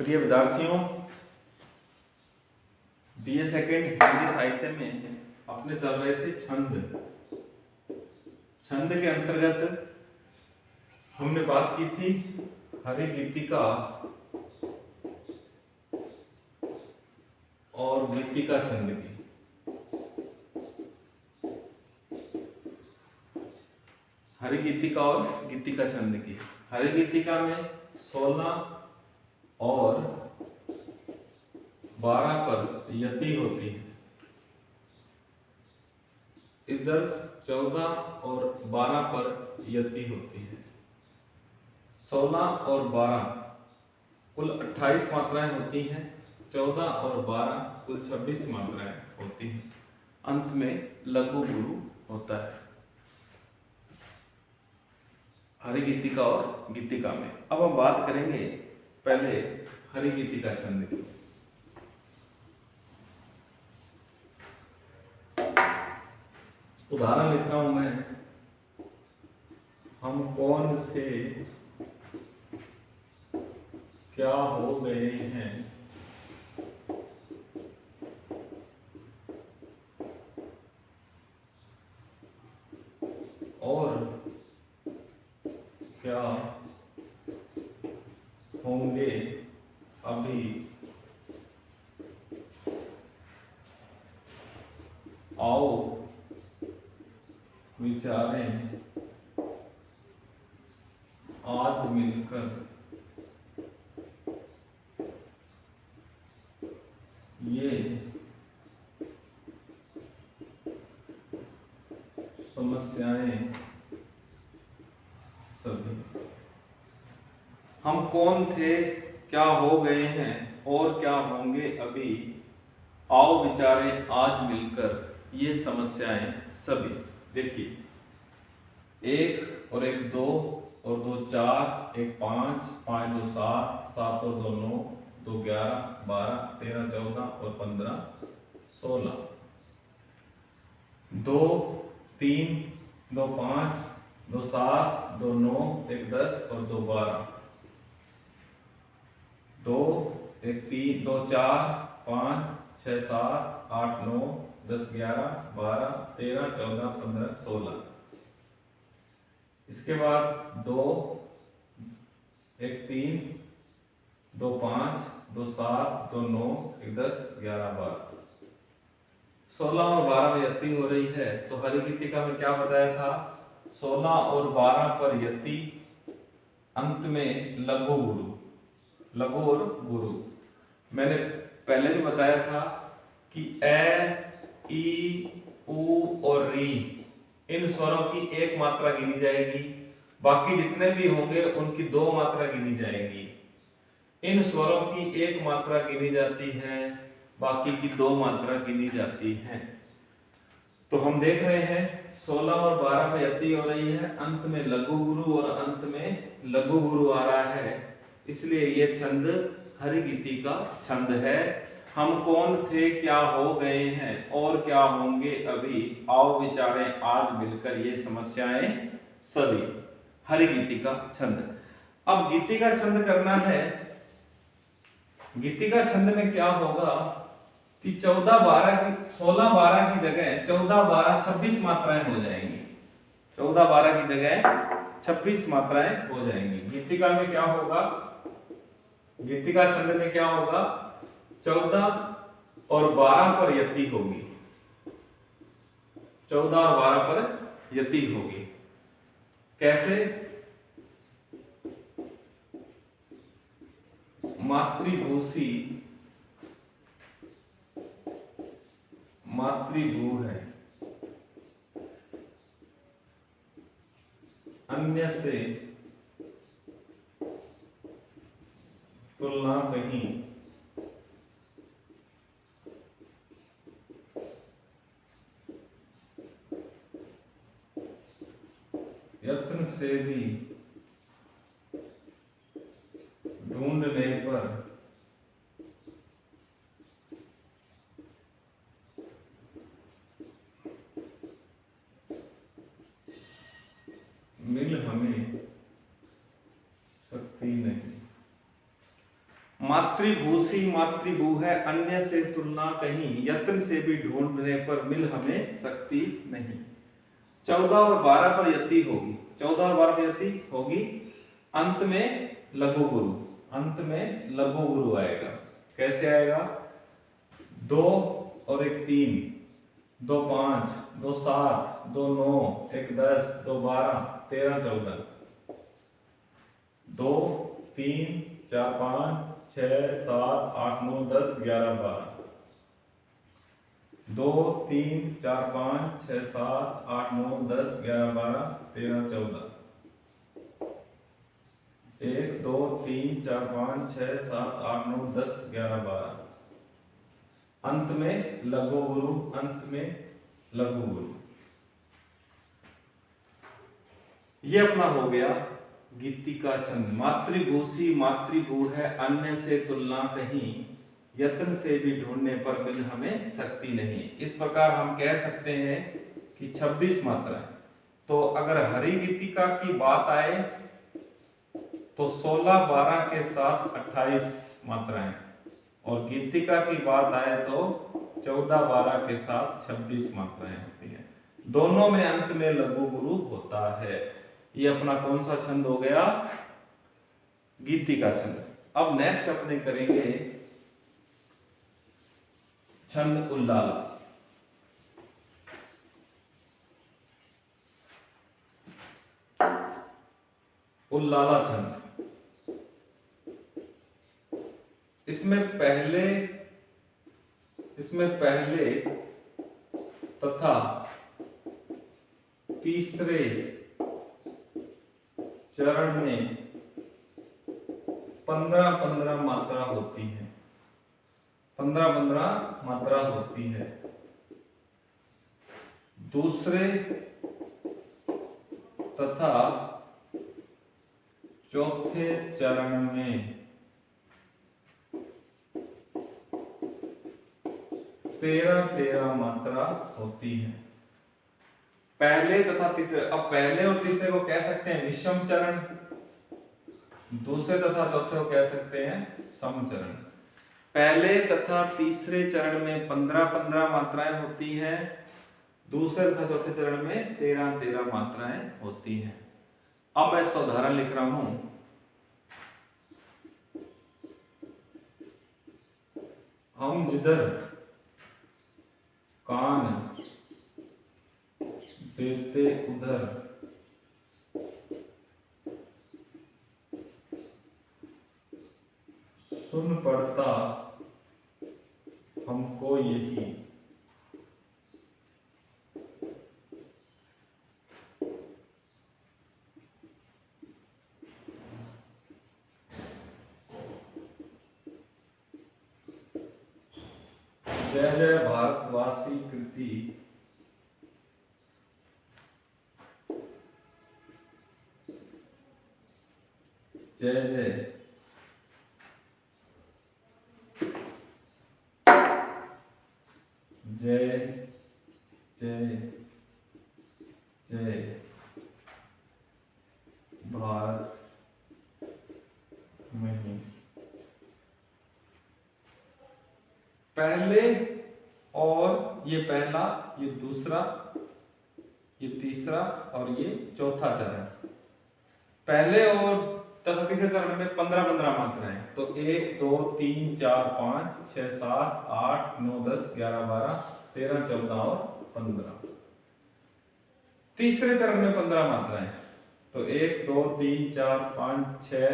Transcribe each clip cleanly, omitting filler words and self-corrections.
प्रिय विद्यार्थियों, BA second Hindi साहित्य में अपने चल रहे थे छंद। छंद के अंतर्गत हमने बात की थी हरिगीतिका और गीतिका छंद की। हरिगीतिका और गीतिका छंद की। हरिगीतिका में 16 और 12 पर यति होती है, इधर 14 और 12 पर यति होती है। 16 और 12 कुल 28 मात्राएं होती हैं, 14 और 12 कुल 26 मात्राएं होती हैं। अंत में लघु गुरु होता है हरिगीतिका और गीतिका में। अब हम बात करेंगे पहले हरिगीतिका छंद की। उदाहरण लिख रहा हूं मैं। हम कौन थे, क्या हो गए हैं, और क्या होंगे अभी, आओ विचारें आज मिलकर ये समस्याएं सभी। हम कौन थे, क्या हो गए हैं और क्या होंगे अभी, आओ विचारें आज मिलकर ये समस्याएं सभी। देखिए, 1 और 1 2 और 2 4, 1 5, 5 2 7, 7 और 2 9, 2 11, 12, 13, 14 और 15, 16, 2 3, 2 5, 2 7, 2 9, 1 10 और 2 12, 2 1 3, 2 4, 5 6 7 8 9 10 11 12 13 14 15 16। इसके बाद 2 1 3, 2 5, 2 7, 2 9, 1 10 11 12, 16 और 12 में यति हो रही है। तो हरिगीतिका में क्या बताया था, 16 और 12 पर यति, अंत में लघु गुरु। लघु और गुरु मैंने पहले भी बताया था कि ए, ई, उ और री इन स्वरों की एक मात्रा गिनी जाएगी, बाकी जितने भी होंगे उनकी 2 मात्रा गिनी जाएगी। इन स्वरों की एक मात्रा गिनी जाती है, बाकी की 2 मात्रा गिनी जाती है। तो हम देख रहे हैं 16 और 12 में यति हो रही है, अंत में लघु गुरु और अंत में लघु गुरु आ रहा है, इसलिए यह छंद हरिगीतिका छंद है। हम कौन थे, क्या हो गए हैं और क्या होंगे अभी, आओ विचारें आज मिलकर ये समस्याएं सभी। हरिगीतिका छंद। अब गीतिका छंद करना है। गीतिका छंद में क्या होगा कि 14 12 की 16 12 की जगह 14 12 26 मात्राएं हो जाएंगी। 14 12 की जगह 26 मात्राएं हो जाएंगी। गीतिका में क्या होगा, गीतिका छंद में क्या होगा, 14 और 12 पर यति होगी। 14 और 12 पर यति होगी। कैसे, मातृभूसी मातृभू है, अन्य से तुलना कहीं, यत्न से भी ढूंढने पर मिल हमें सकती नहीं। मातृभूसी मातृभू है, अन्य से तुलना कहीं, यत्न से भी ढूंढने पर मिल हमें शक्ति नहीं। 14 और 12 पर यति होगी, 14 और 12 पर यति होगी, अंत में लघु गुरु, अंत में लघु गुरु आएगा। कैसे आएगा? 2 और 1 3, 2 5, 2 7, 2 9, 1 10, 2 12, 13 14, 2 3 4 5 6 7 8 9 10 11 12, 2 3 4 5 6 7 8 9 10 11 12 13 14, 1 2 3 4 5 6 7 8 9 10 11 12, अंत में लघु गुरु, अंत में लघु गुरु। ये अपना हो गया गीतिका छंद। मातृभूसी मातृभू है, अन्य से तुलना कहीं, यत्न से भी ढूंढने पर मिल हमें शक्ति नहीं। इस प्रकार हम कह सकते हैं कि 26 मात्राएं। तो अगर हरि गीतिका की बात आए तो 16 12 के साथ 28 मात्राएं, और गीतिका की बात आए तो 14 12 के साथ 26 मात्राएं होती हैं। दोनों में अंत में लघु गुरु होता है। ये अपना कौन सा छंद हो गया? गीतिका छंद। अब नेक्स्ट अपने करेंगे छंद उल्लाला। उल्लाला छंद, इसमें पहले तथा तीसरे चरण में 15-15 मात्रा होती है, 15-15 मात्रा होती है। दूसरे तथा चौथे चरण में 13-13 मात्रा होती है। पहले तथा तीसरे, अब पहले और तीसरे को कह सकते हैं विषम चरण, दूसरे तथा चौथे को कह सकते हैं सम चरण। पहले तथा तीसरे चरण में 15-15 मात्राएं होती हैं, दूसरे तथा चौथे चरण में 13-13 मात्राएं होती हैं। अब मैं इसका उदाहरण लिख रहा हूं। हम जिधर कान देते उधर सुन पड़ता हमको यही। जय जय भारतवासी कृति जय जय जय जय जय भारत में ही। पहले और ये पहला, ये दूसरा, ये तीसरा और ये चौथा चरण। पहले और तथा तीसरे चरण में 15-15 मात्राएं, तो 1 2 3 4 5 6 7 8 9 10 11 12 13 14 और 15। तीसरे चरण में 15 मात्राएं, तो 1 2 3 4 5 6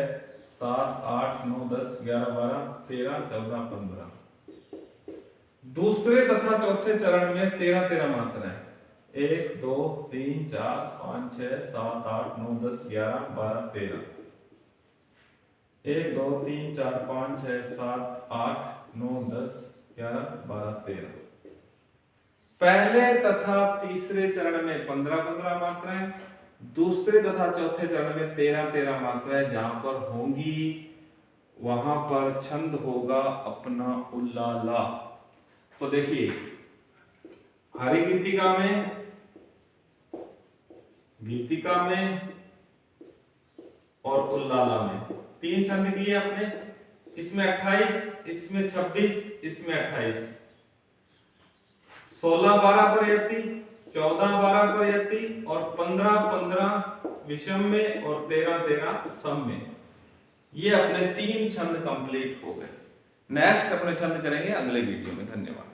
7 8 9 10 11 12 13 14 15। दूसरे तथा चौथे चरण में 13-13 मात्राएं, 1 2 3 4 5 6 7 8 9 10 11 12 13। 1 2 3 4 5 6 7 8 9 10 11 12 13। पहले तथा तीसरे चरण में 15-15 मात्राएं, दूसरे तथा चौथे चरण में 13-13 मात्राएं जहां पर होंगी वहां पर छंद होगा अपना उल्लाला। तो देखिए हरि गीतिका में और उल्लाला में 3 छंद किए अपने। इसमें 28, इसमें 26, इसमें 28, 16 12 पर यति, 14 12 पर यति और 15 15 विषम में और 13 13 सम में। ये अपने 3 छंद कंप्लीट हो गए। नेक्स्ट अपने छंद करेंगे अगले वीडियो में। धन्यवाद।